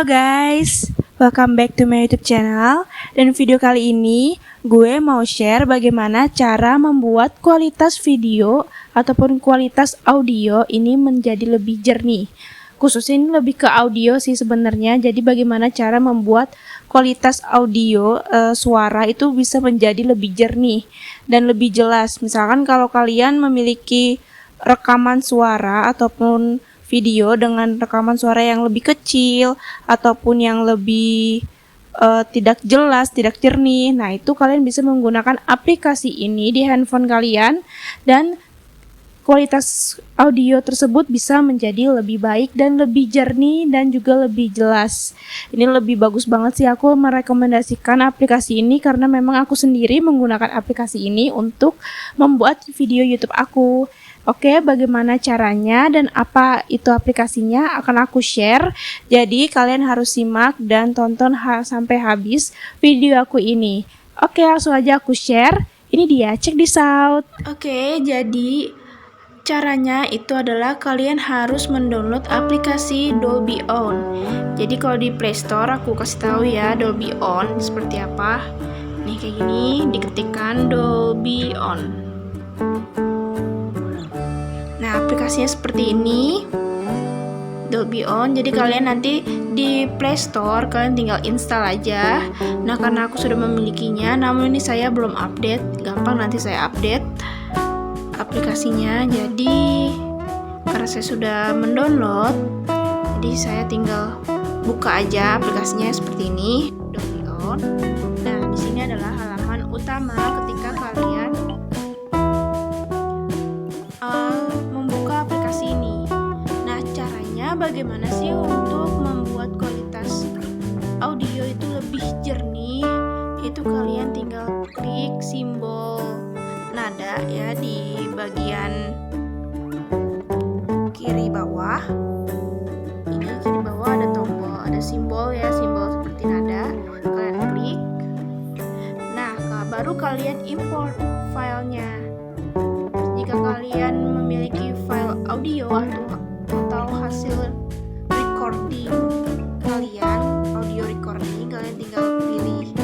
Halo guys, welcome back to my YouTube channel. Dan video kali ini gue mau share bagaimana cara membuat kualitas video ataupun kualitas audio ini menjadi lebih jernih. Khususnya ini lebih ke audio sih sebenarnya. Jadi bagaimana cara membuat kualitas audio suara itu bisa menjadi lebih jernih dan lebih jelas. Misalkan kalau kalian memiliki rekaman suara ataupun video dengan rekaman suara yang lebih kecil ataupun yang lebih tidak jelas, tidak jernih. Nah, itu kalian bisa menggunakan aplikasi ini di handphone kalian dan kualitas audio tersebut bisa menjadi lebih baik dan lebih jernih dan juga lebih jelas. Ini lebih bagus banget sih, aku merekomendasikan aplikasi ini karena memang aku sendiri menggunakan aplikasi ini untuk membuat video YouTube aku. Oke, bagaimana caranya dan apa itu aplikasinya akan aku share. Jadi kalian harus simak dan tonton sampai habis video aku ini. Oke, langsung aja aku share. Ini dia, check this out. Oke, jadi caranya itu adalah kalian harus mendownload aplikasi Dolby On. Jadi kalau di Play Store aku kasih tahu ya Dolby On seperti apa. Nih kayak gini, diketikkan Dolby On. Nah, aplikasinya seperti ini, Dolby On. Jadi kalian nanti di Play Store kalian tinggal install aja. Nah, karena aku sudah memilikinya, namun ini saya belum update. Gampang nanti saya update aplikasinya. Jadi karena saya sudah mendownload, jadi saya tinggal buka aja aplikasinya seperti ini, Dolby On. Nah, di sini adalah halaman utama ketika kalian membuka aplikasi ini. Nah, caranya bagaimana sih untuk membuat kualitas audio itu lebih jernih? Itu kalian tinggal klik simbol nada ya di bagian kiri bawah. Ini kiri bawah ada tombol, ada simbol ya, simbol seperti nada. Kalian klik. Nah, baru kalian import filenya. Jika kalian memiliki file audio atau hasil recording kalian, audio recording, kalian tinggal pilih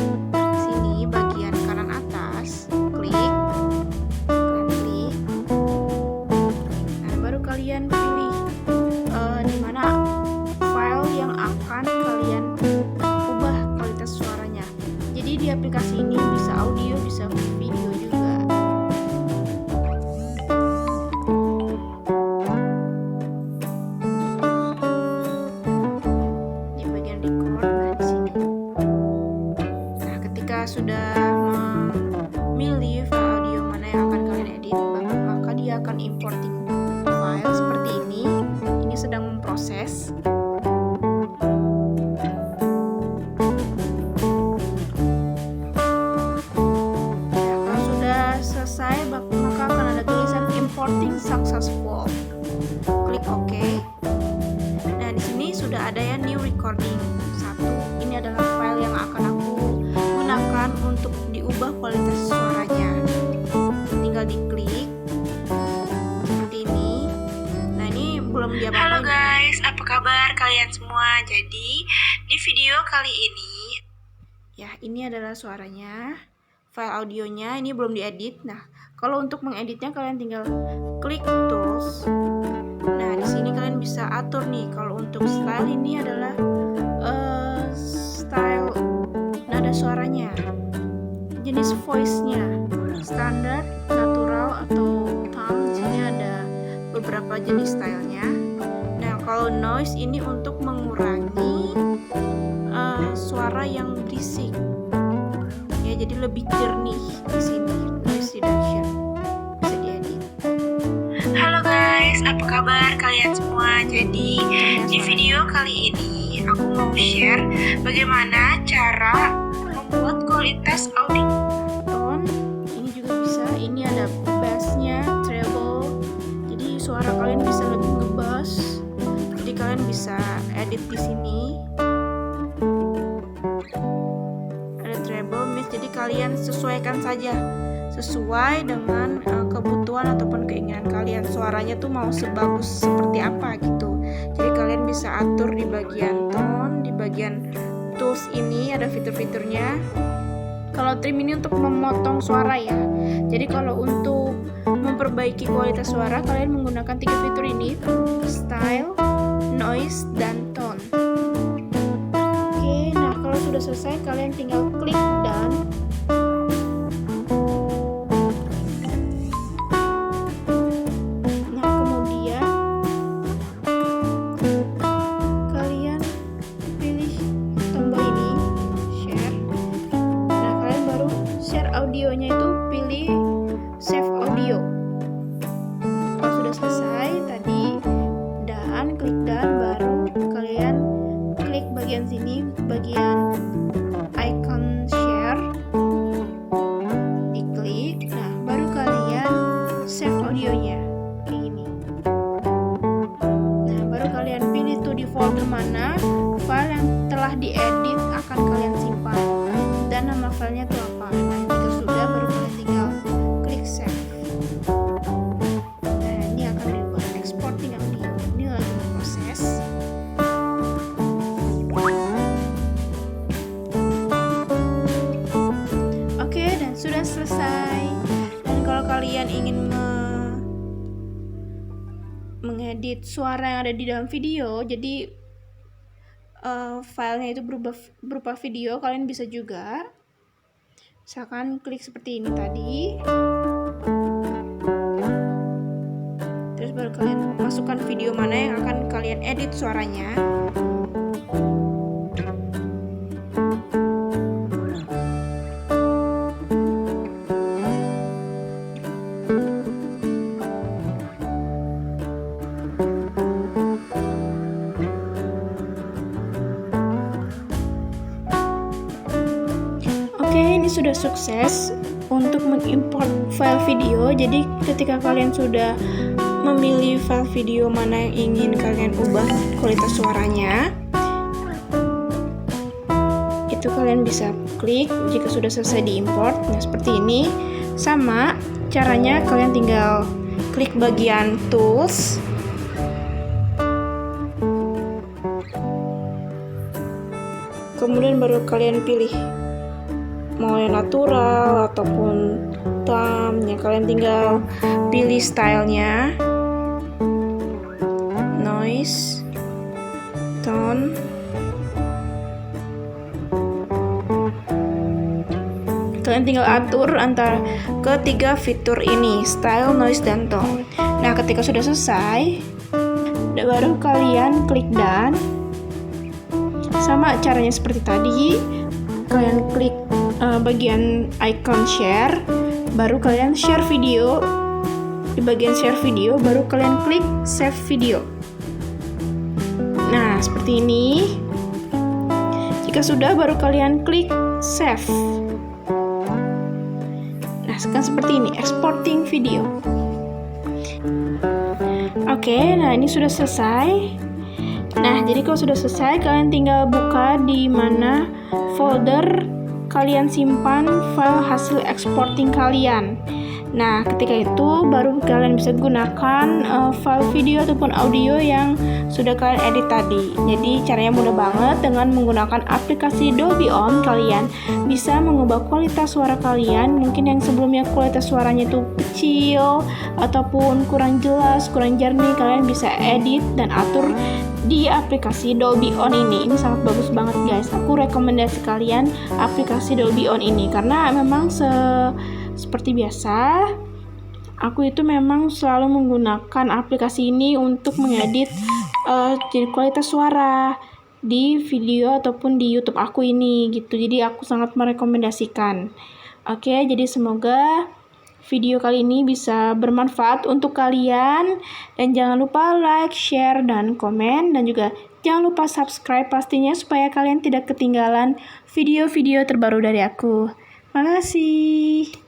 sini bagian kanan atas, klik. Nah, baru kalian pilih di mana file yang akan kalian ubah kualitas suaranya. Jadi di aplikasi ini bisa audio, bisa video juga. Sudah memilih file audio mana yang akan kalian edit, maka dia akan importing file seperti ini. Ini sedang memproses. Nah, kalau sudah selesai, maka akan ada tulisan importing successful. Klik OK. Nah, di sini sudah ada ya new recording 1. Ini adalah file yang akan aku gunakan untuk diubah kualitas suaranya. Tinggal diklik seperti ini. Nah, ini belum diapa-apain. Halo guys, apa kabar kalian semua? Jadi di video kali ini ya, ini adalah suaranya, file audionya ini belum diedit. Nah, kalau untuk mengeditnya kalian tinggal klik tools. Nah, di sini kalian bisa atur nih. Kalau untuk style ini adalah style nada suaranya, jenis voice-nya, standar, natural, atau tone. Di sini ada beberapa jenis stylenya. Nah, kalau noise ini untuk mengurangi suara yang berisik. Ya, jadi lebih jernih di sini. Noise reduction bisa diedit. Halo guys, apa kabar kalian semua? Jadi di video kali ini aku mau share bagaimana cara membuat kualitas audio. Tone ini juga bisa. Ini ada bassnya, treble. Jadi suara kalian bisa lebih ngebass. Jadi kalian bisa edit di sini. Ada treble, miss. Jadi kalian sesuaikan saja sesuai dengan kebutuhan ataupun keinginan kalian. Suaranya tuh mau sebagus seperti apa gitu. Jadi kalian bisa atur di bagian tone, di bagian tools ini ada fitur-fiturnya. Kalau trim ini untuk memotong suara ya. Jadi kalau untuk memperbaiki kualitas suara, kalian menggunakan 3 fitur ini: style, noise, dan tone. Oke, nah kalau sudah selesai, kalian tinggal klik done. Nah, kemudian kalian pilih tombol ini, share. Nah, kalian baru share audionya itu pilih save audio. Kalau sudah selesai tadi dan klik dan, baru kalian klik bagian sini, bagian icon share, diklik. Nah, baru kalian save audionya kayak gini. Nah, baru kalian pilih tuh di folder mana file yang telah diedit akan kalian simpan dan nama filenya tuh apa. Nah, jika sudah, baru kalian tinggal klik save. Nah, ini akan dibuat exporting audio. Ini lagi proses. Oke, dan sudah selesai. Dan kalau kalian ingin mengedit suara yang ada di dalam video, jadi filenya itu berupa video, kalian bisa juga. Misalkan klik seperti ini tadi. Terus baru kalian masukkan video mana yang akan kalian edit suaranya. Oke, ini sudah sukses untuk mengimport file video. Jadi ketika kalian sudah memilih file video mana yang ingin kalian ubah kualitas suaranya, itu kalian bisa klik jika sudah selesai diimport. Nah, seperti ini. Sama caranya, kalian tinggal klik bagian tools, kemudian baru kalian pilih mau yang natural ataupun thumb-nya. Kalian tinggal pilih stylenya, noise, tone. Kalian tinggal atur antara ketiga fitur ini, style, noise, dan tone. Nah, ketika sudah selesai, baru kalian klik done. Sama caranya seperti tadi, kalian klik bagian icon share, baru kalian share video. Di bagian share video, baru kalian klik save video. Nah, seperti ini. Jika sudah, baru kalian klik save. Nah, sekarang seperti ini, exporting video. Oke, nah ini sudah selesai. Nah, jadi kalau sudah selesai, kalian tinggal buka di mana folder kalian simpan file hasil exporting kalian. Nah, ketika itu baru kalian bisa gunakan file video ataupun audio yang sudah kalian edit tadi. Jadi caranya mudah banget. Dengan menggunakan aplikasi Dolby On, kalian bisa mengubah kualitas suara kalian. Mungkin yang sebelumnya kualitas suaranya itu kecil ataupun kurang jelas, kurang jernih, kalian bisa edit dan atur di aplikasi Dolby On ini. Ini sangat bagus banget guys. Aku rekomendasi kalian aplikasi Dolby On ini karena memang seperti biasa, aku itu memang selalu menggunakan aplikasi ini untuk mengedit jadi kualitas suara di video ataupun di YouTube aku ini gitu. Jadi aku sangat merekomendasikan. Oke, jadi semoga video kali ini bisa bermanfaat untuk kalian. Dan jangan lupa like, share, dan komen. Dan juga jangan lupa subscribe pastinya supaya kalian tidak ketinggalan video-video terbaru dari aku. Makasih.